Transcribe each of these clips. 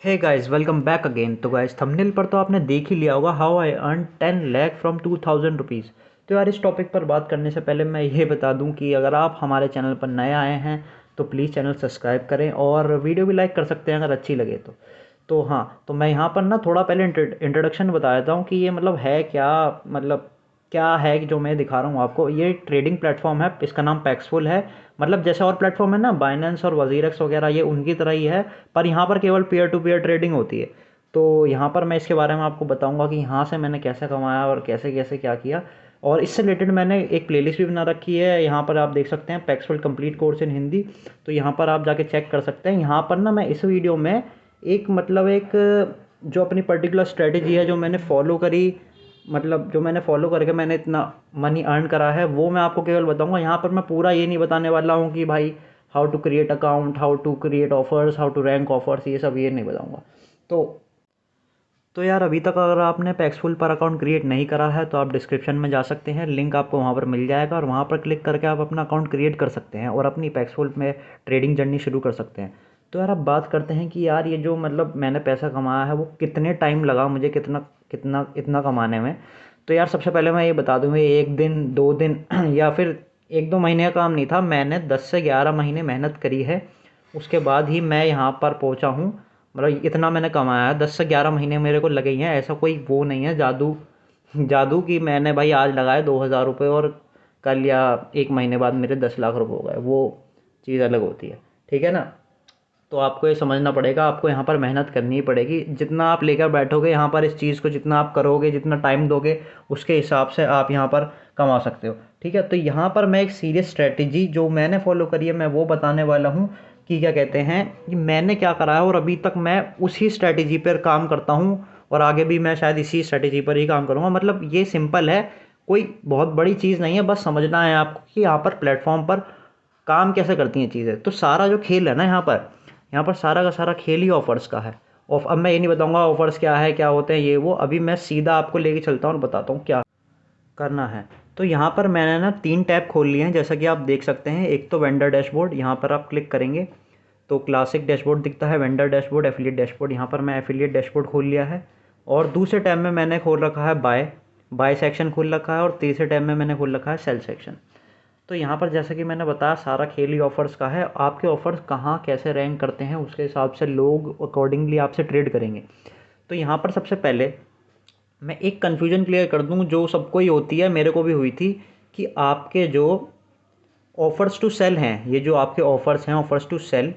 हे guys, welcome back again. तो guys, thumbnail पर तो आपने देख ही लिया होगा, how I earn 10 lakh from 2000 rupees. तो यार, इस टॉपिक पर बात करने से पहले मैं ये बता दूं कि अगर आप हमारे चैनल पर नए आए हैं तो प्लीज़ चैनल सब्सक्राइब करें और वीडियो भी लाइक कर सकते हैं अगर अच्छी लगे तो हाँ, तो मैं यहाँ पर ना थोड़ा पहले इंट्रोडक्शन बता देता हूँ कि ये मतलब है क्या, मतलब क्या है कि जो मैं दिखा रहा हूँ आपको। ये ट्रेडिंग प्लेटफॉर्म है, इसका नाम पैक्सफुल है। मतलब जैसे और प्लेटफॉर्म है ना, बाइनेंस और वजीरक्स वगैरह, ये उनकी तरह ही है, पर यहाँ पर केवल पीयर टू पीयर ट्रेडिंग होती है। तो यहाँ पर मैं इसके बारे में आपको बताऊँगा कि यहाँ से मैंने कैसे कमाया और कैसे कैसे क्या किया। और इससे रिलेटेड मैंने एक प्लेलिस्ट भी बना रखी है, यहाँ पर आप देख सकते हैं, Paxful complete course in Hindi. तो यहाँ पर आप जाके चेक कर सकते हैं। यहाँ पर ना मैं इस वीडियो में एक मतलब एक जो अपनी पर्टिकुलर स्ट्रेटेजी है जो मैंने फॉलो करी, मतलब जो मैंने फॉलो करके मैंने इतना मनी अर्न करा है, वो मैं आपको केवल बताऊंगा। यहाँ पर मैं पूरा ये नहीं बताने वाला हूँ कि भाई how to create account, how to create offers, how to rank offers, ये सब ये नहीं बताऊंगा। तो तो यार, अभी तक अगर आपने पैक्सफुल पर अकाउंट क्रिएट नहीं करा है तो आप डिस्क्रिप्शन में जा सकते हैं, लिंक आपको वहाँ पर मिल जाएगा और वहाँ पर क्लिक करके आप अपना अकाउंट क्रिएट कर सकते हैं और अपनी पैक्सफुल में ट्रेडिंग जर्नी शुरू कर सकते हैं। तो यार, अब बात करते हैं कि यार ये जो मतलब मैंने पैसा कमाया है वो कितने टाइम लगा मुझे, कितना कितना इतना कमाने में। तो यार, सबसे पहले मैं ये बता दूँ, ये एक दिन दो दिन या फिर एक दो महीने का काम नहीं था। मैंने 10 से 11 महीने मेहनत करी है, उसके बाद ही मैं यहाँ पर पहुँचा हूँ। मतलब इतना मैंने कमाया है, 10 से 11 महीने मेरे को लगे ही हैं। ऐसा कोई वो नहीं है जादू जादू कि मैंने भाई आज लगाए 2000 रुपये और कल या एक महीने बाद मेरे 10 लाख रुपए हो गए। वो चीज़ अलग होती है, ठीक है ना। तो आपको ये समझना पड़ेगा, आपको यहाँ पर मेहनत करनी ही पड़ेगी। जितना आप लेकर बैठोगे यहाँ पर इस चीज़ को, जितना आप करोगे, जितना टाइम दोगे, उसके हिसाब से आप यहाँ पर कमा सकते हो, ठीक है। तो यहाँ पर मैं एक सीरियस स्ट्रेटेजी जो मैंने फॉलो करी है मैं वो बताने वाला हूँ कि क्या कहते हैं कि मैंने क्या करा है और अभी तक मैं उसी स्ट्रेटेजी पर काम करता हूँ और आगे भी मैं शायद इसी स्ट्रेटेजी पर ही काम करूँगा। मतलब ये सिंपल है, कोई बहुत बड़ी चीज़ नहीं है, बस समझना है आपको कि यहाँ पर प्लेटफॉर्म पर काम कैसे करती हैं चीज़ें। तो सारा जो खेल है ना, यहाँ पर सारा का सारा खेल ही ऑफर्स का है। और अब मैं ये नहीं बताऊंगा ऑफर्स क्या है, क्या होते हैं ये वो, अभी मैं सीधा आपको लेके चलता हूँ और बताता हूँ क्या करना है। तो यहाँ पर मैंने ना 3 टैब खोल लिए हैं, जैसा कि आप देख सकते हैं। एक तो वेंडर डैशबोर्ड, यहाँ पर आप क्लिक करेंगे तो क्लासिक डैशबोर्ड दिखता है, वेंडर डैशबोर्ड, एफिलिएट डैशबोर्ड। यहाँ पर मैं एफिलिएट डैशबोर्ड खोल लिया है। और दूसरे टैब में मैंने खोल रखा है बाय बाय सेक्शन खोल रखा है। और तीसरे टैब में मैंने खोल रखा है सेल सेक्शन। तो यहाँ पर जैसा कि मैंने बताया, सारा खेल ही ऑफर्स का है। आपके ऑफर्स कहाँ कैसे रैंक करते हैं उसके हिसाब से लोग अकॉर्डिंगली आपसे ट्रेड करेंगे। तो यहाँ पर सबसे पहले मैं एक कन्फ्यूजन क्लियर कर दूँ जो सबको ही होती है, मेरे को भी हुई थी, कि आपके जो ऑफर्स टू सेल हैं, ये जो आपके ऑफर्स हैं ऑफर्स टू सेल,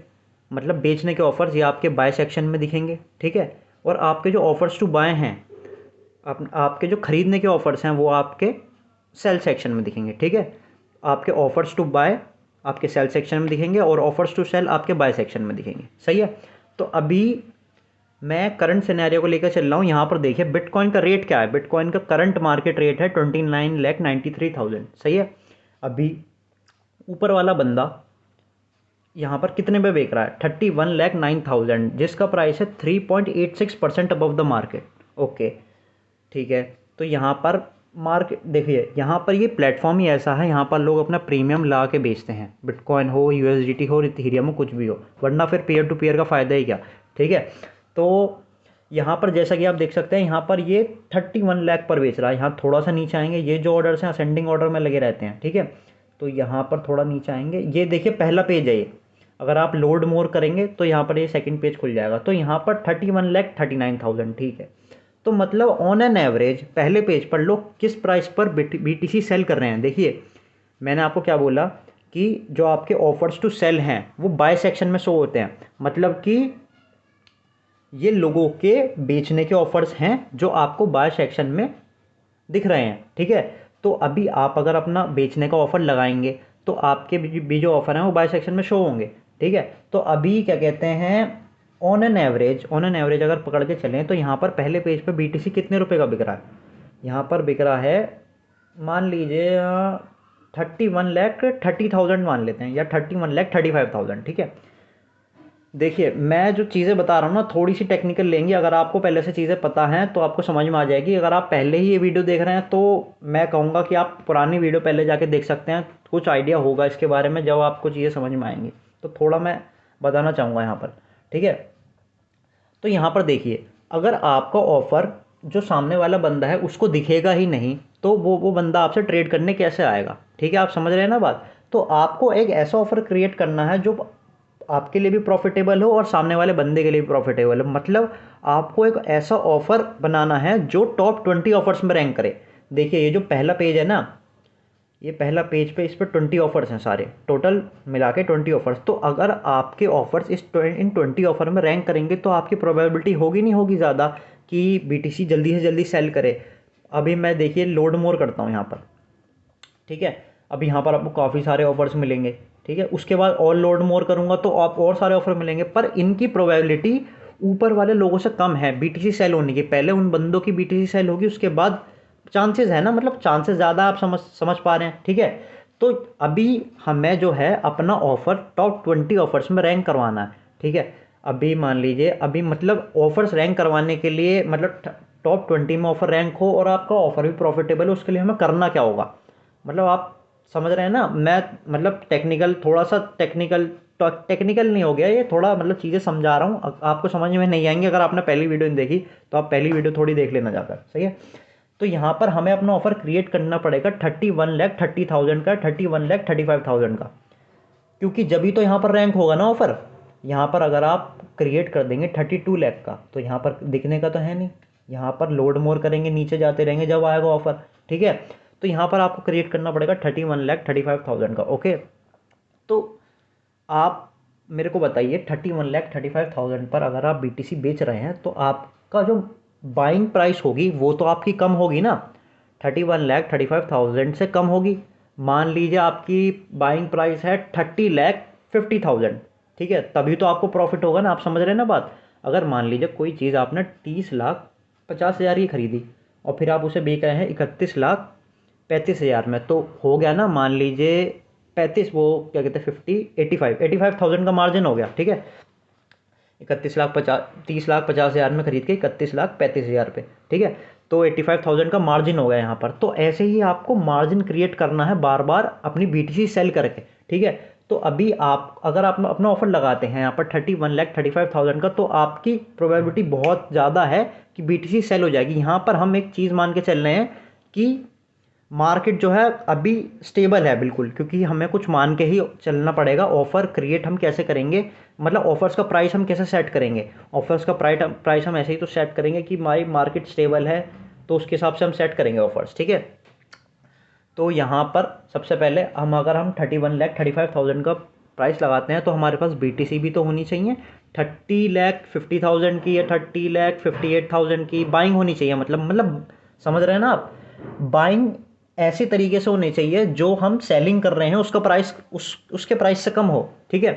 मतलब बेचने के ऑफर्स, ये आपके बाय सेक्शन में दिखेंगे, ठीक है। और आपके जो ऑफर्स टू बाय हैं, आपके जो खरीदने के ऑफर्स हैं वो आपके सेल सेक्शन में दिखेंगे, ठीक है। आपके ऑफर्स टू बाय आपके सेल सेक्शन में दिखेंगे और ऑफर्स टू सेल आपके बाय सेक्शन में दिखेंगे, सही है। तो अभी मैं करंट सिनेरियो को लेकर चल रहा हूँ। यहाँ पर देखिए बिटकॉइन का रेट क्या है। बिटकॉइन का करंट मार्केट रेट है 29,93,000, सही है। अभी ऊपर वाला बंदा यहाँ पर कितने पे बेच रहा है, 31,09,000, जिसका प्राइस है 3.86% अबव द मार्केट, ओके, ठीक है। तो यहाँ पर मार्केट देखिए, यहाँ पर ये प्लेटफॉर्म ही ऐसा है, यहाँ पर लोग अपना प्रीमियम ला के बेचते हैं, बिटकॉइन हो, यूएसडीटी हो, इथेरियम हो, कुछ भी हो, वरना फिर पीयर टू पीयर का फ़ायदा ही क्या, ठीक है। तो यहाँ पर जैसा कि आप देख सकते हैं, यहाँ पर ये 31 लाख पर बेच रहा है। यहाँ थोड़ा सा नीचे आएंगे, ये जो ऑर्डर्स हैं असेंडिंग ऑर्डर में लगे रहते हैं, ठीक है। तो यहाँ पर थोड़ा नीचे आएंगे, ये देखिए पहला पेज है ये। अगर आप लोड मोर करेंगे तो यहाँ पर ये सेकंड पेज खुल जाएगा। तो यहाँ पर 31,39,000, ठीक है। तो मतलब ऑन एन एवरेज पहले पेज पर लोग किस प्राइस पर बीटीसी सेल कर रहे हैं। देखिए, मैंने आपको क्या बोला कि जो आपके ऑफर्स टू सेल हैं वो बाय सेक्शन में शो होते हैं, मतलब कि ये लोगों के बेचने के ऑफर्स हैं जो आपको बाय सेक्शन में दिख रहे हैं, ठीक है। तो अभी आप अगर अपना बेचने का ऑफर लगाएंगे तो आपके भी जो ऑफर हैं वो बाय सेक्शन में शो होंगे, ठीक है। तो अभी क्या कहते हैं, ऑन एन एवरेज अगर पकड़ के चलें तो यहाँ पर पहले पेज पे बीटीसी कितने रुपए का बिक रहा है। यहाँ पर बिक रहा है, मान लीजिए 31,30,000 मान लेते हैं, या 31,35,000, ठीक है। देखिए, मैं जो चीज़ें बता रहा हूँ ना थोड़ी सी टेक्निकल लेंगी। अगर आपको पहले से चीज़ें पता हैं तो आपको समझ में आ जाएगी। अगर आप पहले ही ये वीडियो देख रहे हैं तो मैं कहूँगा कि आप पुरानी वीडियो पहले जाके देख सकते हैं, कुछ आइडिया होगा इसके बारे में जब आपको चीज़ें समझ में आएंगी। तो थोड़ा मैं बताना चाहूँगा यहाँ पर, ठीक है। तो यहाँ पर देखिए, अगर आपका ऑफ़र जो सामने वाला बंदा है उसको दिखेगा ही नहीं, तो वो बंदा आपसे ट्रेड करने कैसे आएगा? ठीक है, आप समझ रहे हैं ना बात? तो आपको एक ऐसा ऑफ़र क्रिएट करना है जो आपके लिए भी प्रॉफिटेबल हो और सामने वाले बंदे के लिए भी प्रॉफिटेबल हो। मतलब आपको एक ऐसा ऑफ़र बनाना है जो टॉप 20 ऑफ़र्स में रैंक करे। देखिए, ये जो पहला पेज है ना, ये पहला पेज पे इस पर 20 ऑफ़र्स हैं, सारे टोटल मिला के 20 ऑफ़र्स। तो अगर आपके ऑफ़र्स इन 20 ऑफ़र में रैंक करेंगे तो आपकी प्रोबेबिलिटी होगी नहीं होगी ज़्यादा कि बीटीसी जल्दी से जल्दी सेल करे। अभी मैं देखिए लोड मोर करता हूँ यहाँ पर, ठीक है। अब यहाँ पर आपको काफ़ी सारे ऑफर्स मिलेंगे, ठीक है। उसके बाद और लोड मोर करूँगा तो आप और सारे ऑफर मिलेंगे, पर इनकी प्रोबेबिलिटी ऊपर वाले लोगों से कम है बीटीसी सेल होने की। पहले उन बंदों की बीटीसी सेल होगी, उसके बाद चांसेस है ना, मतलब चांसेस ज़्यादा, आप समझ पा रहे हैं, ठीक है। तो अभी हमें जो है अपना ऑफ़र टॉप 20 ऑफर्स में रैंक करवाना है, ठीक है। अभी मान लीजिए, अभी मतलब ऑफर्स रैंक करवाने के लिए, मतलब टॉप 20 में ऑफर रैंक हो और आपका ऑफर भी प्रॉफिटेबल हो, उसके लिए हमें करना क्या होगा? मतलब आप समझ रहे हैं ना, मैं मतलब टेक्निकल, थोड़ा सा टेक्निकल नहीं हो गया ये, थोड़ा मतलब चीज़ें समझा रहा हूँ, आपको समझ में नहीं आएंगे। अगर आपने पहली वीडियो नहीं देखी तो आप पहली वीडियो थोड़ी देख लेना जाकर, सही है। तो यहाँ पर हमें अपना ऑफर क्रिएट करना पड़ेगा 31,30,000 का, 31,35,000 का, क्योंकि जब ही तो यहाँ पर रैंक होगा ना ऑफर। यहाँ पर अगर आप क्रिएट कर देंगे 32 लाख का, तो यहाँ पर दिखने का तो है नहीं, यहाँ पर लोड मोर करेंगे, नीचे जाते रहेंगे, जब आएगा ऑफर, ठीक है। तो यहाँ पर आपको क्रिएट करना पड़ेगा 31,35,000 का, ओके। तो आप मेरे को बताइए, 31,35,000 पर अगर आप बीटीसी बेच रहे हैं तो आपका जो बाइंग प्राइस होगी वो तो आपकी कम होगी ना, 31,35,000 से कम होगी। मान लीजिए आपकी बाइंग प्राइस है 30,50,000, ठीक है, तभी तो आपको प्रॉफिट होगा ना, आप समझ रहे हैं ना बात। अगर मान लीजिए कोई चीज़ आपने 30,50,000 की खरीदी और फिर आप उसे बेच रहे हैं 31,35,000 में, तो हो गया ना, मान लीजिए 35, वो क्या कहते हैं, 85,000 का मार्जिन हो गया, ठीक है। 30,50,000 में खरीद के 31,35,000 पे, ठीक है। तो 85,000 का मार्जिन हो गया यहाँ पर। तो ऐसे ही आपको मार्जिन क्रिएट करना है बार बार अपनी बीटीसी सेल करके, ठीक है। तो अभी आप अगर आप अपना ऑफर लगाते हैं यहाँ पर 31,35,000 का, तो आपकी प्रोबेबिलिटी बहुत ज़्यादा है कि बीटीसी सेल हो जाएगी। यहाँ पर हम एक चीज़ मान के चल रहे हैं कि मार्केट जो है अभी स्टेबल है बिल्कुल, क्योंकि हमें कुछ मान के ही चलना पड़ेगा। ऑफ़र क्रिएट हम कैसे करेंगे, मतलब ऑफ़र्स का प्राइस हम कैसे सेट करेंगे? ऑफ़र्स का प्राइस हम ऐसे ही तो सेट करेंगे कि हमारी मार्केट स्टेबल है, तो उसके हिसाब से हम सेट करेंगे ऑफ़र्स, ठीक है। तो यहाँ पर सबसे पहले अगर हम 31,35,000 का प्राइस लगाते हैं तो हमारे पास बीटीसी भी तो होनी चाहिए 30,50,000 की, या 30,58,000 की बाइंग होनी चाहिए। मतलब समझ रहे हैं ना आप? बाइंग ऐसे तरीके से होनी चाहिए जो हम सेलिंग कर रहे हैं उसका प्राइस उसके प्राइस से कम हो, ठीक है।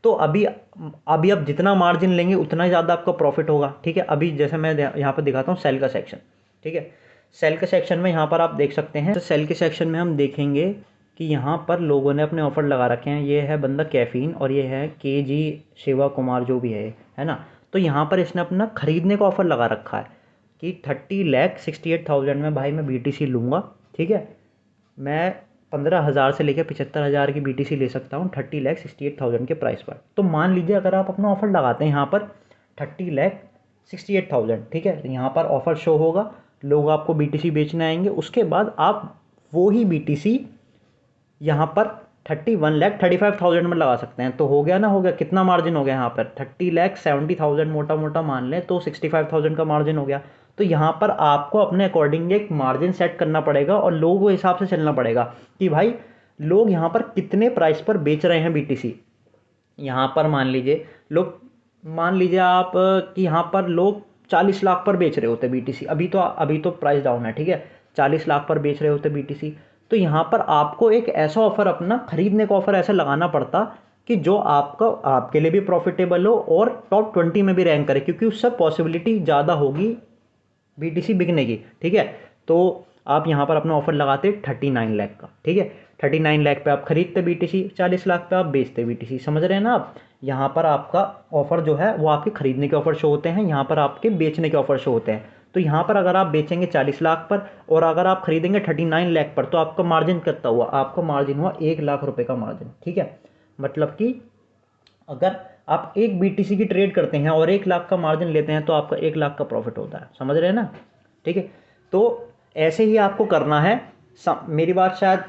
तो अभी आप जितना मार्जिन लेंगे उतना ही ज़्यादा आपका प्रॉफिट होगा, ठीक है। अभी जैसे मैं यहाँ पर दिखाता हूँ सेल का सेक्शन, ठीक है। सेल के सेक्शन में यहाँ पर आप देख सकते हैं, तो सेल के सेक्शन में हम देखेंगे कि यहाँ पर लोगों ने अपने ऑफर लगा रखे हैं। ये है बंदा कैफीन और ये है KG शिवा कुमार जो भी है ना। तो यहाँ पर इसने अपना खरीदने का ऑफर लगा रखा है कि 30,68,000 में भाई मैं BTC लूँगा, ठीक है। मैं 15,000 से लेकर 75,000 की BTC ले सकता हूँ 30,68,000 के प्राइस पर। तो मान लीजिए अगर आप अपना ऑफर लगाते हैं यहाँ पर 30,68,000, ठीक है। यहाँ पर ऑफर शो होगा, लोग आपको BTC बेचने आएंगे, उसके बाद आप वो ही BTC यहाँ पर 31,35,000 में लगा सकते हैं। तो हो गया ना, हो गया, कितना मार्जिन हो गया यहाँ पर 30,70,000 मोटा मोटा मान लें तो 65,000 का मार्जिन हो गया। तो यहाँ पर आपको अपने अकॉर्डिंग एक मार्जिन सेट करना पड़ेगा और लोगों के हिसाब से चलना पड़ेगा कि भाई लोग यहाँ पर कितने प्राइस पर बेच रहे हैं BTC। यहाँ पर मान लीजिए आप कि यहाँ पर लोग 40 लाख पर बेच रहे होते BTC, अभी तो प्राइस डाउन है, ठीक है। 40 लाख पर बेच रहे होते BTC। तो यहाँ पर आपको एक ऐसा ऑफर, अपना खरीदने का ऑफर ऐसा लगाना पड़ता कि जो आपके लिए भी प्रॉफिटेबल हो और टॉप 20 में भी रैंक करे, क्योंकि उससे पॉसिबिलिटी ज़्यादा होगी BTC बिकने की, ठीक है। तो आप यहाँ पर अपना ऑफर लगाते 39 लाख का, ठीक है। 39 लाख पे आप खरीदते BTC, 40 लाख पे आप बेचते BTC, समझ रहे हैं ना आप। यहाँ पर आपका ऑफर जो है वो आपके खरीदने के ऑफर शो होते हैं, यहाँ पर आपके बेचने के ऑफर शो होते हैं। तो यहाँ पर अगर आप बेचेंगे 40 लाख पर और अगर आप खरीदेंगे 39 लाख पर, तो आपका मार्जिन कितना हुआ? आपका मार्जिन हुआ 1 लाख रुपए का मार्जिन, ठीक है। मतलब कि अगर आप एक BTC की ट्रेड करते हैं और 1 लाख का मार्जिन लेते हैं तो आपका 1 लाख का प्रॉफिट होता है, समझ रहे हैं ना। ठीक है, तो ऐसे ही आपको करना है। मेरी बात शायद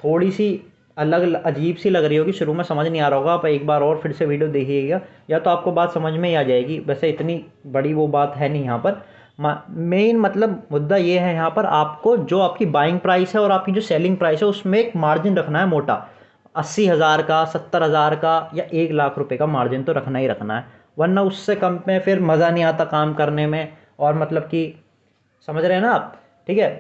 थोड़ी सी अलग अजीब सी लग रही होगी, शुरू में समझ नहीं आ रहा होगा, आप एक बार और फिर से वीडियो देखिएगा या तो आपको बात समझ में ही आ जाएगी। वैसे इतनी बड़ी वो बात है नहीं यहाँ पर। मेन मतलब मुद्दा ये है यहाँ पर, आपको जो आपकी बाइंग प्राइस है और आपकी जो सेलिंग प्राइस है उसमें एक मार्जिन रखना है मोटा। 80,000 का, 70,000 का या 1 लाख रुपए का मार्जिन तो रखना ही रखना है, वरना उससे कम में फिर मज़ा नहीं आता काम करने में। और मतलब कि समझ रहे हैं ना आप। ठीक है,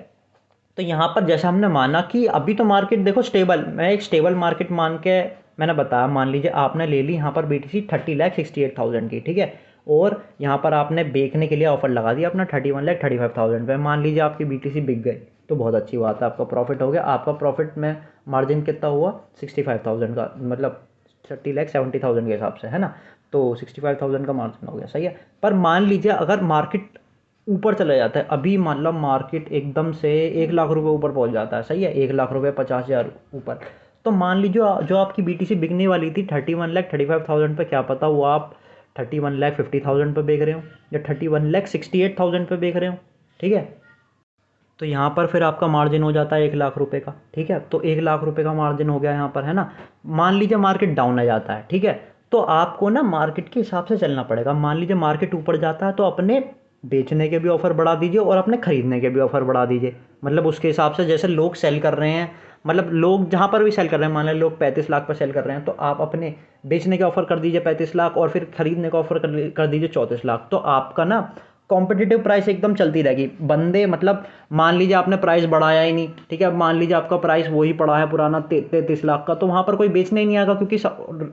तो यहाँ पर जैसा हमने माना कि अभी तो मार्केट देखो स्टेबल, मैं एक स्टेबल मार्केट मान के मैंने बताया। मान लीजिए आपने ले ली यहाँ पर BTC 30,68,000 की, ठीक है, और यहाँ पर आपने बेचने के लिए ऑफर लगा दिया अपना 31,35,000 पे। मान लीजिए आपकी BTC बिक गई तो बहुत अच्छी बात है, आपका प्रॉफिट हो गया। आपका प्रॉफिट में मार्जिन कितना हुआ, 65,000 का, मतलब 30,70,000 के हिसाब से, है ना। तो 65,000 का मार्जिन हो गया, सही है। पर मान लीजिए अगर मार्केट ऊपर चला जाता है, अभी मतलब मार्केट एकदम से 1 लाख रुपए ऊपर पहुंच जाता है, सही है, 1 लाख रुपए 50,000 ऊपर, तो मान लीजिए जो आपकी BTC बिकने वाली थी 31,35,000 पे, क्या पता वो आप 31,50,000 पे बेच रहे हो या 31,68,000 पे बेच रहे हो। ठीक है, तो यहाँ पर फिर आपका मार्जिन हो जाता है 1 लाख रुपए का। ठीक है, तो 1 लाख रुपए का मार्जिन हो गया यहाँ पर, है ना। मान लीजिए मार्केट डाउन आ जाता है, ठीक है, तो आपको ना मार्केट के हिसाब से चलना पड़ेगा। मान लीजिए मार्केट ऊपर जाता है तो अपने बेचने के भी ऑफर बढ़ा दीजिए और अपने खरीदने के भी ऑफर बढ़ा दीजिए। मतलब उसके हिसाब से जैसे लोग सेल कर रहे हैं, मतलब लोग जहाँ पर भी सेल कर रहे हैं, मान लें लोग 35 लाख पर सेल कर रहे हैं, तो आप अपने बेचने के ऑफर कर दीजिए 35 लाख और फिर खरीदने का ऑफर कर दीजिए 34 लाख। तो आपका ना कॉम्पिटिटिव प्राइस एकदम चलती रहेगी। बंदे मतलब मान लीजिए आपने प्राइस बढ़ाया ही नहीं, ठीक है, अब मान लीजिए आपका प्राइस वही पड़ा है पुराना 33 लाख का, तो वहाँ पर कोई बेचने ही नहीं आएगा, क्योंकि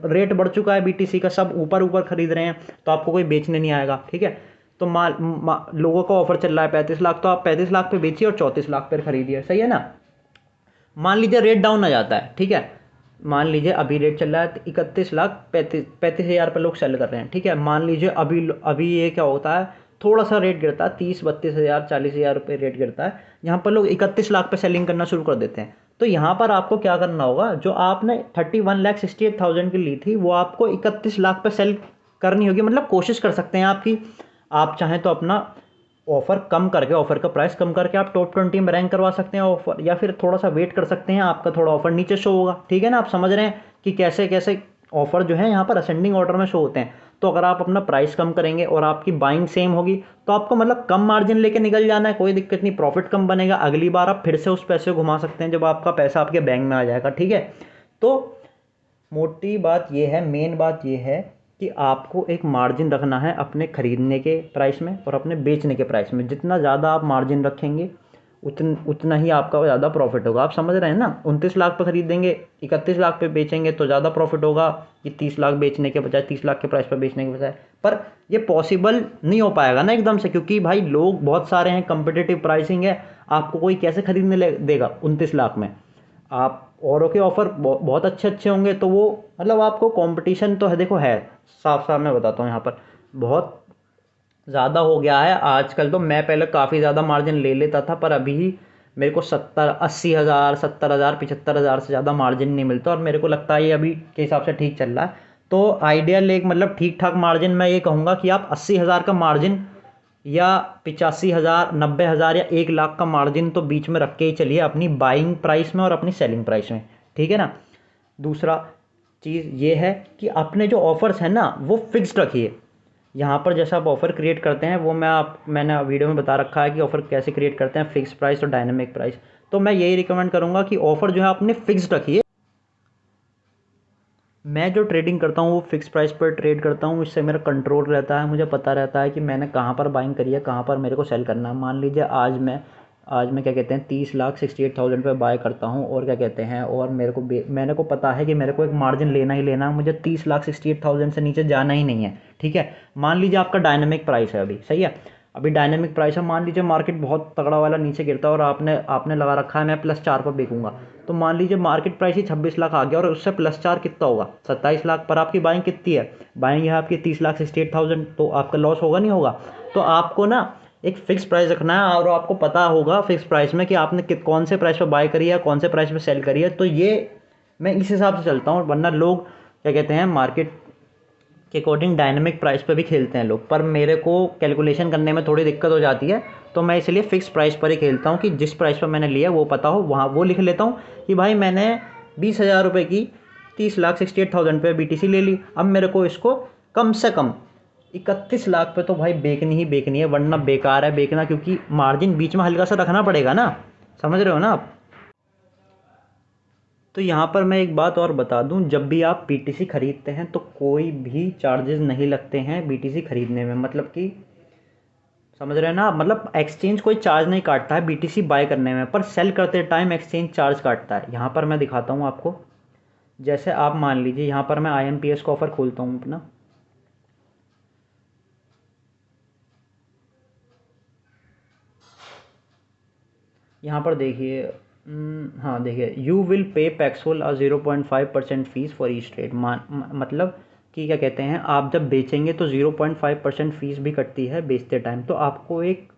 रेट बढ़ चुका है BTC का, सब ऊपर ऊपर खरीद रहे हैं, तो आपको कोई बेचने नहीं आएगा। ठीक है, तो लोगों का ऑफर चल रहा है 35 लाख, तो आप 35 लाख पे बेचिए और 34 लाख पर खरीदिए, सही है ना। मान लीजिए रेट डाउन आ जाता है, ठीक है, मान लीजिए अभी रेट चल रहा है 31 लाख 35,000 पर लोग सेल कर रहे हैं, ठीक है। मान लीजिए अभी अभी ये क्या होता है, थोड़ा सा रेट गिरता है, 30-32,000 40,000 रुपये रेट गिरता है, यहाँ पर लोग 31 लाख पे सेलिंग करना शुरू कर देते हैं। तो यहाँ पर आपको क्या करना होगा, जो आपने 31,68,000 की ली थी वो आपको 31 लाख पे सेल करनी होगी। मतलब कोशिश कर सकते हैं आपकी, आप चाहें तो अपना ऑफर कम करके, ऑफर का प्राइस कम करके आप टॉप 20 में रैंक करवा सकते हैं ऑफर, या फिर थोड़ा सा वेट कर सकते हैं, आपका थोड़ा ऑफर नीचे शो होगा। ठीक है ना, आप समझ रहे हैं कि कैसे कैसे ऑफर जो है यहाँ पर असेंडिंग ऑर्डर में शो होते हैं। तो अगर आप अपना प्राइस कम करेंगे और आपकी बाइंग सेम होगी तो आपको मतलब कम मार्जिन लेके निकल जाना है, कोई दिक्कत नहीं, प्रॉफिट कम बनेगा, अगली बार आप फिर से उस पैसे को घुमा सकते हैं जब आपका पैसा आपके बैंक में आ जाएगा। ठीक है, तो मोटी बात ये है, मेन बात ये है कि आपको एक मार्जिन रखना है अपने खरीदने के प्राइस में और अपने बेचने के प्राइस में। जितना ज़्यादा आप मार्जिन रखेंगे उतना ही आपका ज़्यादा प्रॉफिट होगा। आप समझ रहे हैं ना, 29 लाख पे खरीदेंगे 31 लाख पे बेचेंगे तो ज़्यादा प्रॉफिट होगा कि 30 लाख बेचने के बजाय, 30 लाख के प्राइस पर बेचने के बजाय। पर ये पॉसिबल नहीं हो पाएगा ना एकदम से, क्योंकि भाई लोग बहुत सारे हैं, कंपिटिटिव प्राइसिंग है, आपको कोई कैसे खरीदने देगा 29 लाख में। आप औरों के ऑफर बहुत अच्छे अच्छे होंगे तो वो मतलब आपको कंपटीशन तो है, देखो है, साफ साफ मैं बताता हूँ यहाँ पर बहुत ज़्यादा हो गया है आजकल। तो मैं पहले काफ़ी ज़्यादा मार्जिन ले लेता था, पर अभी मेरे को 70-80 हज़ार 70,000 75,000 से ज़्यादा मार्जिन नहीं मिलता, और मेरे को लगता है ये अभी के हिसाब से ठीक चल रहा है। तो आइडियल एक मतलब ठीक ठाक मार्जिन मैं ये कहूँगा कि आप 80,000 का मार्जिन या 85,000 90,000 या 1 लाख का मार्जिन तो बीच में रख के ही चलिए अपनी बाइंग प्राइस में और अपनी सेलिंग प्राइस में। ठीक है ना। दूसरा चीज़ ये है कि अपने जो ऑफर्स हैं ना वो फिक्स्ड रखिए। यहाँ पर जैसा आप ऑफ़र क्रिएट करते हैं वो मैंने वीडियो में बता रखा है कि ऑफ़र कैसे क्रिएट करते हैं, फिक्स प्राइस और डायनेमिक प्राइस। तो मैं यही रिकमेंड करूँगा कि ऑफ़र जो है अपने फिक्स्ड रखिए। मैं जो ट्रेडिंग करता हूँ वो फिक्स प्राइस पर ट्रेड करता हूँ, इससे मेरा कंट्रोल रहता है, मुझे पता रहता है कि मैंने कहाँ पर बाइंग करी है, कहाँ पर मेरे को सेल करना है। मान लीजिए आज मैं क्या कहते हैं 30,68,000 पे बाय करता हूँ, और क्या कहते हैं, और मैंने को पता है कि मेरे को एक मार्जिन लेना ही लेना है, मुझे 30,68,000 से नीचे जाना ही नहीं है। ठीक है, मान लीजिए आपका डायनेमिक प्राइस है अभी, सही है, अभी डायनेमिक प्राइस है, मान लीजिए मार्केट बहुत तगड़ा वाला नीचे गिरता है और आपने लगा रखा है मैं +4 पर बिकूंगा, तो मान लीजिए मार्केट प्राइस ही 26 लाख आ गया और उससे +4 कितना होगा, 27 लाख पर आपकी बाइंग कितनी है, बाइंग है आपकी 30,68,000, तो आपका लॉस होगा नहीं होगा। तो आपको ना एक फिक्स प्राइस रखना है और आपको पता होगा फिक्स प्राइस में कि आपने कौन से प्राइस पर बाय करी है, कौन से प्राइस पर सेल करी है। तो ये मैं इस हिसाब से चलता हूँ, वरना लोग क्या कहते हैं मार्केट के अकॉर्डिंग डायनामिक प्राइस पे भी खेलते हैं लोग, पर मेरे को कैलकुलेशन करने में थोड़ी दिक्कत हो जाती है, तो मैं इसलिए फ़िक्स प्राइस पर ही खेलता हूँ कि जिस प्राइस पर मैंने लिया वो पता हो, वहाँ वो लिख लेता हूँ कि भाई मैंने 20,000 रुपये की 30,68,000 पे BTC ले ली। अब मेरे को इसको कम से कम 31 लाख पे तो भाई बेचनी ही बेचनी है, वरना बेकार है बेचना, क्योंकि मार्जिन बीच में हल्का सा रखना पड़ेगा ना, समझ रहे हो ना आप। तो यहाँ पर मैं एक बात और बता दूँ, जब भी आप BTC खरीदते हैं तो कोई भी चार्जेस नहीं लगते हैं BTC खरीदने में, मतलब कि समझ रहे हैं ना आप, मतलब एक्सचेंज कोई चार्ज नहीं काटता है BTC बाय करने में, पर सेल करते टाइम एक्सचेंज चार्ज काटता है। यहाँ पर मैं दिखाता हूँ आपको, जैसे आप मान लीजिए यहाँ पर मैं IMPS का ऑफ़र खोलता हूँ अपना, यहाँ पर देखिए, हाँ देखिए, you will pay Paxful 0.5% fees for each trade, मतलब कि क्या कहते हैं, आप जब बेचेंगे तो 0.5% फीस भी कटती है बेचते टाइम, तो आपको एक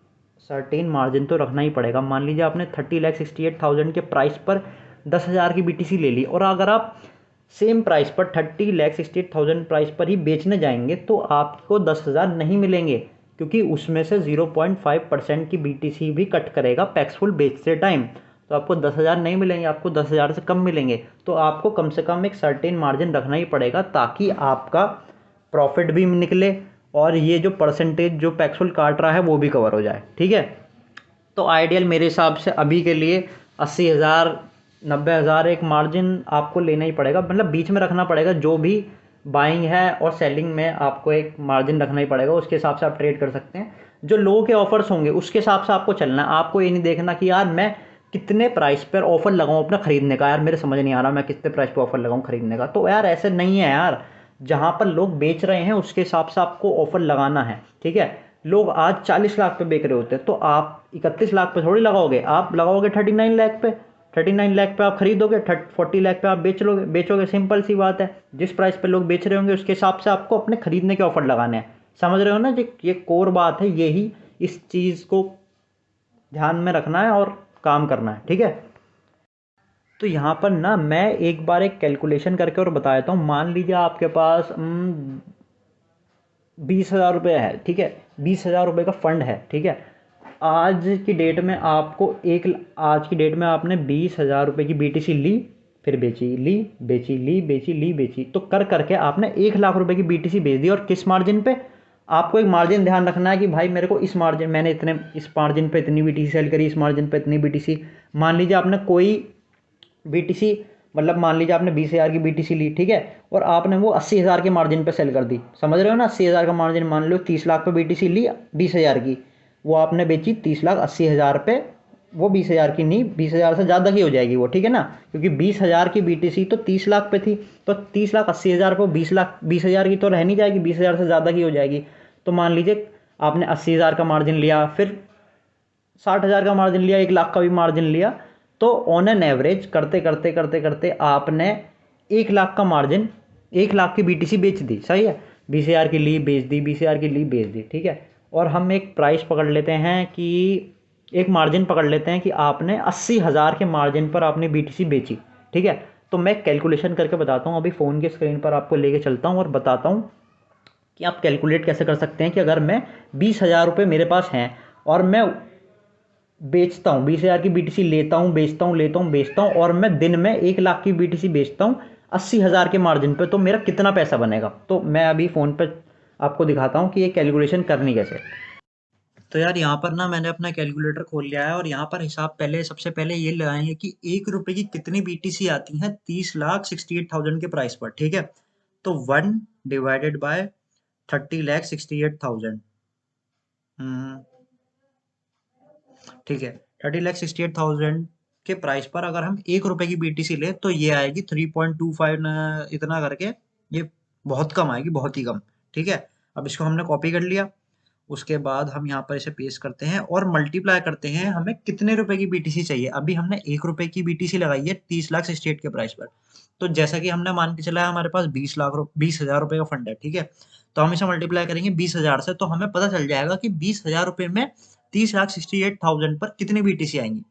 सर्टेन मार्जिन तो रखना ही पड़ेगा। मान लीजिए आपने 30,68,000 के प्राइस पर 10,000 की BTC ले ली, और अगर आप सेम प्राइस पर 30,68,000 प्राइस पर ही बेचने जाएंगे तो आपको 10,000 नहीं मिलेंगे, क्योंकि उसमें से 0.5% की BTC भी कट करेगा पैक्सफुल बेचते टाइम, तो आपको 10,000 नहीं मिलेंगे, आपको 10,000 से कम मिलेंगे। तो आपको कम से कम एक सर्टेन मार्जिन रखना ही पड़ेगा, ताकि आपका प्रॉफिट भी निकले और ये जो परसेंटेज जो पैक्सफुल काट रहा है वो भी कवर हो जाए, ठीक है। तो आइडियल मेरे हिसाब से अभी के लिए 80,000 90,000 एक मार्जिन आपको लेना ही पड़ेगा, मतलब बीच में रखना पड़ेगा। जो भी बाइंग है और सेलिंग में आपको एक मार्जिन रखना ही पड़ेगा, उसके हिसाब से आप ट्रेड कर सकते हैं। जो लोगों के ऑफर्स होंगे उसके हिसाब से आपको चलना है। आपको ये नहीं देखना कि यार मैं कितने प्राइस पर ऑफर लगाऊं अपना खरीदने का, यार मेरे समझ नहीं आ रहा मैं कितने प्राइस पर ऑफर लगाऊं खरीदने का, तो यार ऐसे नहीं है यार। जहाँ पर लोग बेच रहे हैं उसके हिसाब से आपको ऑफर लगाना है, ठीक है। लोग आज 40 लाख पे बेच रहे होते हैं, तो आप 31 लाख पे थोड़ी लगाओगे, आप लगाओगे 39 लाख पे। 39 लाख पे आप खरीदोगे, 40 लाख पे आप बेचोगे, सिंपल सी बात है। जिस प्राइस पे लोग बेच रहे होंगे उसके हिसाब से आपको अपने खरीदने के ऑफर लगाने हैं, समझ रहे हो ना जी। ये कोर बात है, यही इस चीज़ को ध्यान में रखना है और काम करना है, ठीक है। तो यहाँ पर ना मैं एक बार एक कैलकुलेशन करके और बता देता हूँ। मान लीजिए आपके पास 20,000 रुपये है, ठीक है। 20,000 रुपये का फंड है, ठीक है। आज की डेट में आपको आज की डेट में आपने 20,000 रुपये की BTC ली, फिर बेची, ली बेची, ली बेची, ली बेची, तो कर करके आपने 1 लाख रुपये की BTC बेच दी। और किस मार्जिन पे? आपको एक मार्जिन ध्यान रखना है कि भाई मेरे को इस मार्जिन, मैंने इस मार्जिन पे इतनी BTC सेल करी, इस मार्जिन पे इतनी BTC। मान लीजिए आपने कोई BTC, मतलब मान लीजिए आपने 20,000 की BTC ली, ठीक है, और आपने वो 80,000 के मार्जिन पे सेल कर दी, समझ रहे हो ना। 80,000 का मार्जिन, मान लो 30 लाख पे BTC ली 20,000 की, वो आपने बेची 30,80,000 पे। वो 20,000 की नहीं, 20,000 से ज़्यादा की हो जाएगी वो, ठीक है ना, क्योंकि 20,000 की BTC तो 30 लाख पे थी, तो 30,80,000 पे 20,000 की तो रह नहीं जाएगी, 20,000 से ज़्यादा की हो जाएगी। तो मान लीजिए आपने 80,000 का मार्जिन लिया, फिर 60,000 का मार्जिन लिया, 1 लाख का भी मार्जिन लिया, तो ऑन एन एवरेज करते करते करते करते आपने 1 लाख का मार्जिन, 1 लाख की BTC बेच दी, सही है। 20,000 की ली बेच दी, 20,000 की ली बेच दी, ठीक है। और हम एक प्राइस पकड़ लेते हैं कि, एक मार्जिन पकड़ लेते हैं कि आपने 80,000 के मार्जिन पर आपने BTC बेची, ठीक है। तो मैं कैलकुलेशन करके बताता हूँ, अभी फ़ोन की स्क्रीन पर आपको लेके चलता हूँ और बताता हूँ कि आप कैलकुलेट कैसे कर सकते हैं कि अगर मैं 20,000 रुपये मेरे पास हैं और मैं बेचता हूँ, 20,000 की BTC लेता हूँ, बेचता हूँ, लेता हूँ, बेचता हूँ, और मैं दिन में 1 लाख की BTC बेचता हूँ 80,000 के मार्जिन पे, तो मेरा कितना पैसा बनेगा। तो मैं अभी फ़ोन पे आपको दिखाता हूँ कि ये कैलकुलेशन करनी कैसे। तो यार यहाँ पर ना मैंने अपना कैलकुलेटर खोल लिया है, और यहाँ पर हिसाब पहले सबसे पहले ये लगाएंगे कि 1 रुपये की कितनी BTC आती है 30,68,000 के प्राइस पर, ठीक है। तो 1 डिवाइडेड बाय 30,68,000, ठीक है। 30,68,000 के प्राइस पर अगर हम 1 रुपए की BTC ले तो ये आएगी 3.25 इतना करके, ये बहुत कम आएगी, बहुत ही कम, ठीक है। अब इसको हमने कॉपी कर लिया, उसके बाद हम यहाँ पर इसे पेस्ट करते हैं और मल्टीप्लाई करते हैं हमें कितने रुपए की BTC चाहिए। अभी हमने 1 रुपए की BTC लगाई है 30,68 के प्राइस पर, तो जैसा कि हमने मान के चला है हमारे पास 20,000 रुपए का फंड है, ठीक है। तो हम इसे मल्टीप्लाई करेंगे 20,000 से, तो हमें पता चल जाएगा कि 20,000 रुपए में 30,68,000 पर कितनी BTC आएंगी,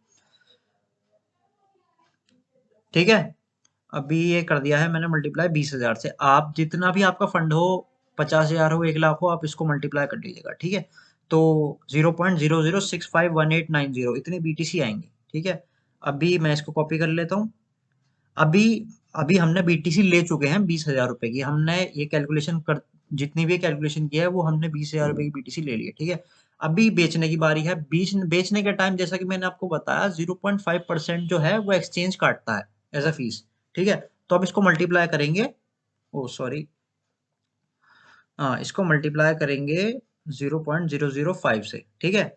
ठीक है। अभी ये कर दिया है मैंने मल्टीप्लाई 20,000 से। आप जितना भी आपका फंड हो 50,000 हो 1 लाख हो, आप इसको मल्टीप्लाई कर लीजिएगा, ठीक है। तो 0.00651890 इतने बीटीसी आएंगे, ठीक है। अभी मैं इसको कॉपी कर लेता हूँ। अभी अभी हमने बीटीसी ले चुके हैं 20,000 रुपए की, हमने ये कैलकुलेशन कर, जितनी भी कैलकुलेशन किया है वो हमने 20,000 रुपए की बीटीसी ले ली है, ठीक है। अभी बेचने की बारी है। बेचने के टाइम जैसा कि मैंने आपको बताया 0.5% जो है वो एक्सचेंज काटता है एज अ फीस, ठीक है। तो अब इसको मल्टीप्लाई करेंगे, ओ सॉरी, हाँ इसको मल्टीप्लाई करेंगे 0.005 से, ठीक है।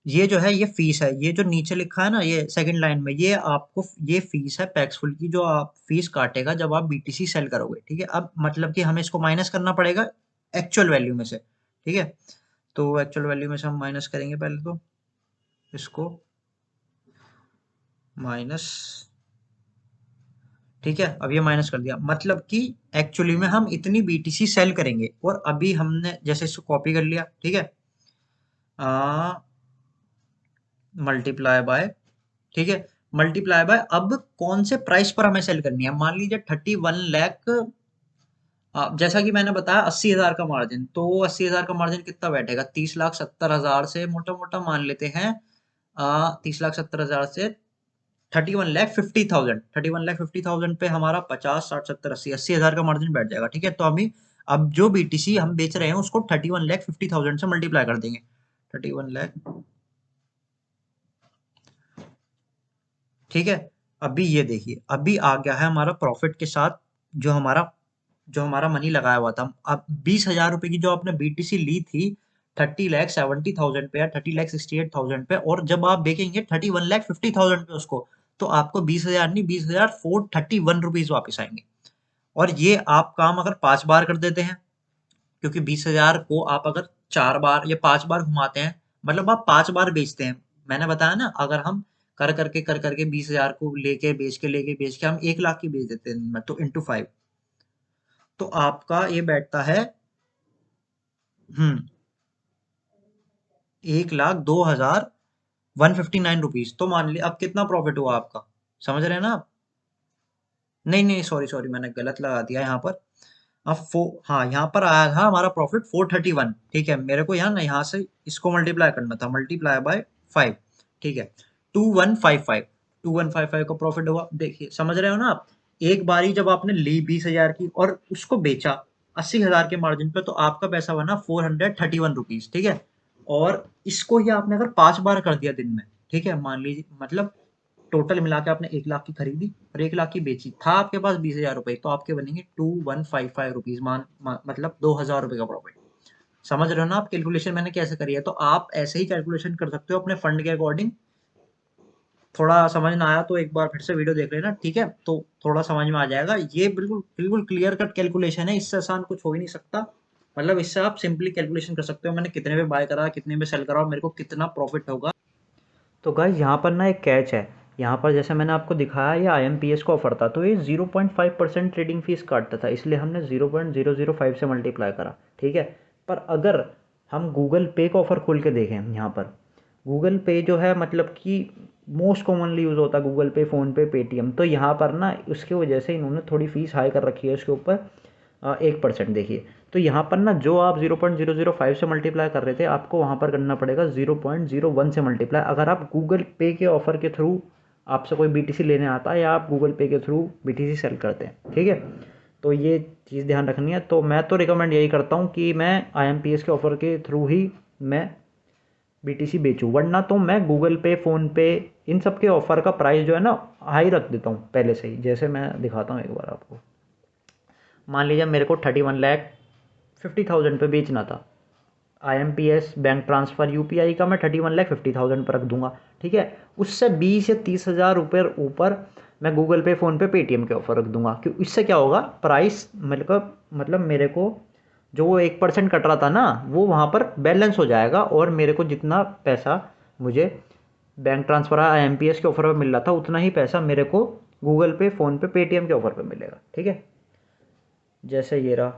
ये जो है ये फीस है, ये जो नीचे लिखा है ना ये सेकंड लाइन में, ये आपको ये फीस है पैक्सफुल की, जो आप फीस काटेगा जब आप बीटीसी सेल करोगे, ठीक है। अब मतलब कि हमें इसको माइनस करना पड़ेगा एक्चुअल वैल्यू में से, ठीक है। तो एक्चुअल वैल्यू में से हम माइनस करेंगे पहले तो इसको माइनस, ठीक है। अब ये माइनस कर दिया, मतलब कि एक्चुअली में हम इतनी बीटीसी सेल करेंगे, और अभी हमने जैसे इसको कॉपी कर लिया, ठीक है, मल्टीप्लाई बाय, ठीक है, मल्टीप्लाई बाय अब कौन से प्राइस पर हमें सेल करनी है। मान लीजिए 31 लाख, जैसा कि मैंने बताया 80,000 का मार्जिन, तो 80,000 का मार्जिन कितना बैठेगा, 30,70,000 से मोटा मोटा मान लेते हैं, 30,70,000 से 31,50,000 पे हमारा 50 60 70 80 80,000 का मार्जिन बैठ जाएगा, ठीक है। तो अभी अब जो बीटीसी हम बेच रहे हैं उसको 31,50,000 से मल्टीप्लाई कर देंगे, 31 लाख, ठीक है। अभी ये देखिए अभी आ गया है हमारा प्रॉफिट के साथ, जो हमारा मनी लगाया हुआ था। अब 20,000 रुपए की जो आपने बीटीसी ली थी 30,70,000 पे या 30,68,000 पे, और जब आप बेचेंगे 31,50,000 पे उसको, तो आपको 20,000 नहीं 20,431 रुपीज वापस आएंगे। और ये आप काम अगर 5 बार कर देते हैं, क्योंकि 20,000 को आप अगर 4 बार या 5 बार घुमाते हैं, मतलब आप 5 बार बेचते हैं। मैंने बताया ना, अगर हम कर करके 20,000 को लेके बेच के हम 1 लाख की बेच देते हैं, तो इंटू 5, तो आपका ये बैठता है, हम्म 1,02,159 रुपीज। तो मान लिया अब कितना प्रॉफिट हुआ आपका, समझ रहे हैं ना आप। नहीं नहीं, सॉरी सॉरी, मैंने गलत लगा दिया यहाँ पर। अब हाँ यहाँ पर आया था हमारा प्रॉफिट 431, ठीक है। मेरे को यहाँ ना यहाँ से इसको मल्टीप्लाई करना था, मल्टीप्लाई बाय 5, ठीक है। 2155 का प्रॉफिट हुआ, देखिए समझ रहे हो ना आप। एक बारी जब आपने ली 20,000 की और उसको बेचा 80,000 के मार्जिन पे, तो आपका पैसा बना 431 रुपीज, ठीक है। और इसको ही आपने अगर 5 बार कर दिया दिन में, ठीक है, मान लीजिए मतलब टोटल मिला के आपने 1 लाख की खरीदी और 1 लाख की बेची, था आपके पास 20,000 रुपए, तो आपके बनेंगे 2155 रुपीज, मतलब 2,000 रुपए का प्रॉफिट। समझ रहे हो ना आप कैलकुलेशन मैंने कैसे करी है। तो आप ऐसे ही कैलकुलेशन कर सकते हो अपने फंड के अकॉर्डिंग। थोड़ा समझ ना आया तो एक बार फिर से वीडियो देख लेना, ठीक है, तो थोड़ा समझ में आ जाएगा। ये बिल्कुल बिल्कुल क्लियर कट कैलकुलेशन है, इससे आसान कुछ हो ही नहीं सकता। मतलब इससे आप सिंपली कैलकुलेशन कर सकते हो, मैंने कितने में बाय करा, कितने में सेल करा और मेरे को कितना प्रॉफिट होगा। तो गाइस यहाँ पर ना एक कैच है, यहाँ पर जैसे मैंने आपको दिखाया ये IMPS का ऑफर था, तो ये 0.5% ट्रेडिंग फीस काटता था, इसलिए हमने 0.005 से मल्टीप्लाई करा, ठीक है। पर अगर हम गूगल पे का ऑफर खोल के देखें, यहाँ पर गूगल पे जो है मतलब कि मोस्ट कॉमनली यूज़ होता है गूगल पे, फ़ोनपे, पेटीएम, तो यहाँ पर ना उसकी वजह से इन्होंने थोड़ी फ़ीस हाई कर रखी है उसके ऊपर, 1% देखिए। तो यहाँ पर ना जो आप 0.005 से मल्टीप्लाई कर रहे थे, आपको वहाँ पर करना पड़ेगा 0.01 से मल्टीप्लाई, अगर आप गूगल पे के ऑफ़र के थ्रू आपसे कोई बीटीसी लेने आता है या आप गूगल पे के थ्रू बीटीसी सेल करते हैं, ठीक है। तो ये चीज़ ध्यान रखनी है। तो मैं तो रिकमेंड यही करता हूँ कि मैं IMPS के ऑफ़र के थ्रू ही मैं बीटीसी बेचूँ, वरना तो मैं गूगल पे, फ़ोनपे, इन सब के ऑफ़र का प्राइस जो है ना हाई रख देता हूँ पहले से ही। जैसे मैं दिखाता हूँ एक बार आपको, मान लीजिए मेरे को 31,50,000 पे बेचना था, IMPS बैंक ट्रांसफ़र UPI का मैं 31,50,000 पर रख दूंगा, ठीक है। उससे 20 या 30,000 रुपये ऊपर मैं गूगल पे, फ़ोन पे, पेटीएम के ऑफर रख दूंगा, क्योंकि इससे क्या होगा, प्राइस मतलब मेरे को जो वो 1% कट रहा था ना, वो वहाँ पर बैलेंस हो जाएगा, और मेरे को जितना पैसा मुझे बैंक ट्रांसफ़र IMPS के ऑफर पर मिल रहा था, उतना ही पैसा मेरे को गूगल पे, फ़ोन पे, पेटीएम के ऑफर पर मिलेगा, ठीक है। जैसे ये रहा,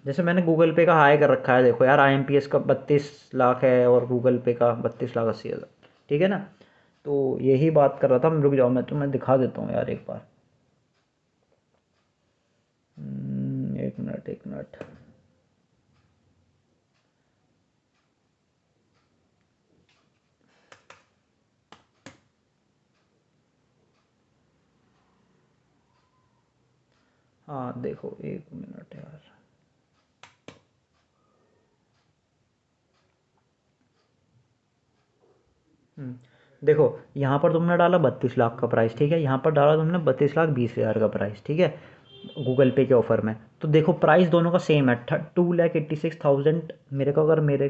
जैसे मैंने गूगल पे का हाई कर रखा है, देखो यार IMPS का 32 लाख है और गूगल पे का 32,80,000, ठीक है ना। तो यही बात कर रहा था मैं, रुक जाओ मैं तुम्हें दिखा देता हूँ यार एक बार, एक मिनट एक मिनट। हाँ देखो, एक मिनट यार। देखो, यहाँ पर तुमने डाला 32 लाख का प्राइस, ठीक है, यहाँ पर डाला तुमने 32,20,000 का प्राइस, ठीक है, गूगल पे के ऑफर में। तो देखो प्राइस दोनों का सेम है, 2,86,000। मेरे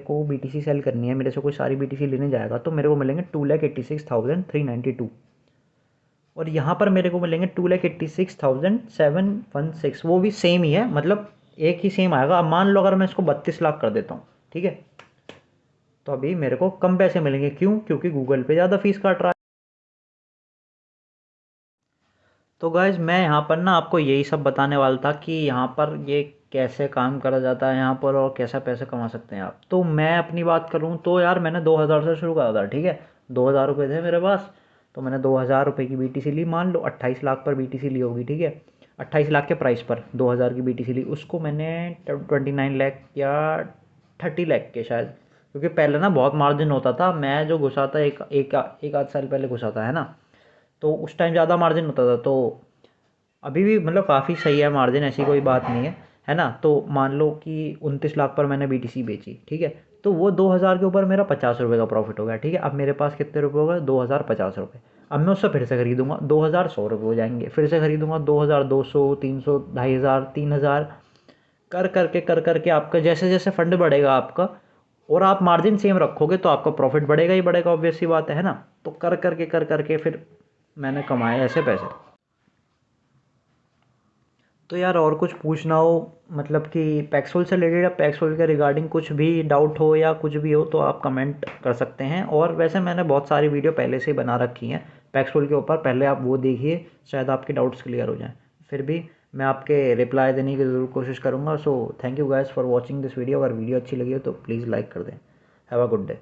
को BTC सेल करनी है, मेरे से कोई सारी BTC लेने जाएगा तो मेरे को मिलेंगे 2,86,392। और यहाँ पर मेरे को मिलेंगे 2,86,716, वो भी सेम ही है, मतलब एक ही सेम आएगा। अब मान लो अगर मैं इसको 32 लाख कर देता हूँ, ठीक है, तो अभी मेरे को कम पैसे मिलेंगे। क्यों? क्योंकि गूगल पे ज़्यादा फीस काट रहा है। तो गाइज मैं यहाँ पर ना आपको यही सब बताने वाला था कि यहाँ पर ये कैसे काम करा जाता है यहाँ पर और कैसा पैसे कमा सकते हैं आप। तो मैं अपनी बात करूँ तो यार मैंने 2,000 से शुरू करा था, ठीक है, 2,000 रुपये थे मेरे पास। तो मैंने 2,000 रुपये की BTC ली, मान लो 28 लाख पर BTC ली होगी, ठीक है, 28 लाख के प्राइस पर 2,000 की BTC ली। उसको मैंने 29 लाख या 30 लाख के शायद, क्योंकि पहले ना बहुत मार्जिन होता था, मैं जो घुसा था एक आध साल पहले घुसा था, है ना, तो उस टाइम ज़्यादा मार्जिन होता था। तो अभी भी मतलब काफ़ी सही है मार्जिन, ऐसी कोई बात नहीं है ना। तो मान लो कि 29 लाख पर मैंने BTC बेची, ठीक है, तो वो 2,000 के ऊपर मेरा 50 रुपये का प्रॉफिट हो गया, ठीक है। अब मेरे पास कितने रुपये हो गए? 2,050 रुपये। अब मैं उससे फिर से खरीदूंगा, 2,100 रुपये हो जाएंगे, फिर से खरीदूंगा 2,200, 300, 2,500, 3,000, कर करके आपका जैसे जैसे फंड बढ़ेगा आपका, और आप मार्जिन सेम रखोगे तो आपका प्रॉफिट बढ़ेगा ही बढ़ेगा, ऑब्वियस सी बात है ना। तो कर करके फिर मैंने कमाए ऐसे पैसे। तो यार और कुछ पूछना हो, मतलब कि पैक्सोल से रिलेटेड या पैक्सोल के रिगार्डिंग कुछ भी डाउट हो या कुछ भी हो, तो आप कमेंट कर सकते हैं। और वैसे मैंने बहुत सारी वीडियो पहले से ही बना रखी हैं पैक्सोल के ऊपर, पहले आप वो देखिए, शायद आपके डाउट्स क्लियर हो जाएं। फिर भी मैं आपके रिप्लाई देने की ज़रूर कोशिश करूँगा। So thank you guys for watching this video. अगर वीडियो अच्छी लगी हो तो प्लीज़ लाइक कर दें। Have a good day.